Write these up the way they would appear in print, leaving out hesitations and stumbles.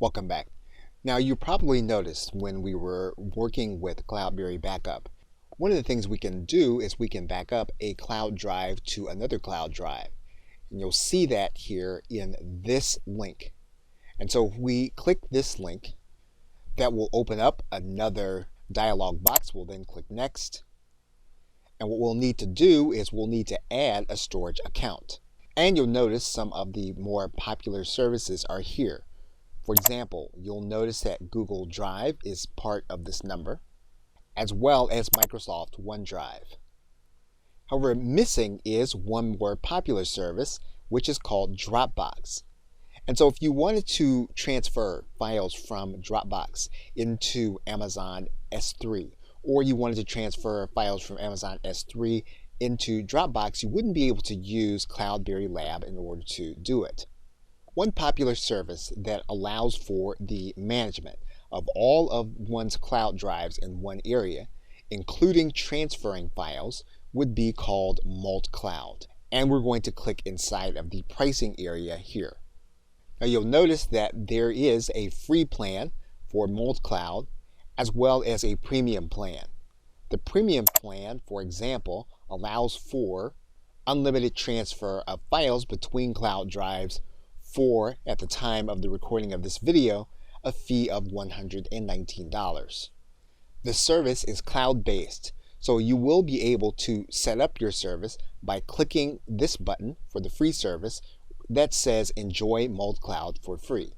Welcome back. Now, you probably noticed when we were working with Cloudberry Backup, one of the things we can do is we can back up a cloud drive to another cloud drive. And you'll see that here in this link. And so if we click this link, that will open up another dialog box. We'll then click Next. And what we'll need to do is we'll need to add a storage account. And you'll notice some of the more popular services are here. For example, you'll notice that Google Drive is part of this number, as well as Microsoft OneDrive. However, missing is one more popular service, which is called Dropbox. And so if you wanted to transfer files from Dropbox into Amazon S3, or you wanted to transfer files from Amazon S3 into Dropbox, you wouldn't be able to use Cloudberry Lab in order to do it. One popular service that allows for the management of all of one's cloud drives in one area, including transferring files, would be called Multcloud. And we're going to click inside of the pricing area here. Now you'll notice that there is a free plan for Multcloud as well as a premium plan. The premium plan, for example, allows for unlimited transfer of files between cloud drives for, at the time of the recording of this video, a fee of $119. The service is cloud-based, so you will be able to set up your service by clicking this button for the free service that says Enjoy Multcloud for free.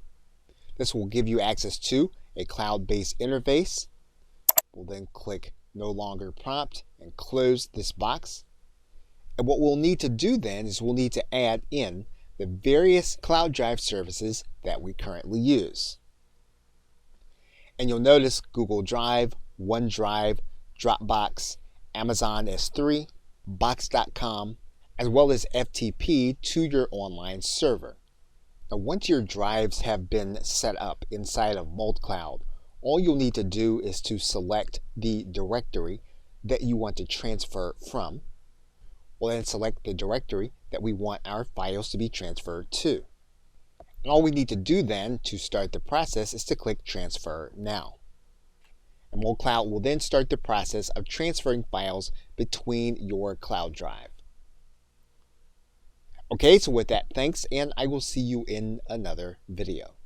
This will give you access to a cloud-based interface. We'll then click No Longer Prompt and close this box. And what we'll need to do then is we'll need to add in the various cloud drive services that we currently use. And you'll notice Google Drive, OneDrive, Dropbox, Amazon S3, Box.com, as well as FTP to your online server. Now, once your drives have been set up inside of Multcloud, all you'll need to do is to select the directory that you want to transfer from. We'll then select the directory that we want our files to be transferred to. And all we need to do then to start the process is to click Transfer Now. And Multcloud will then start the process of transferring files between your cloud drive. Okay, so with that, thanks, and I will see you in another video.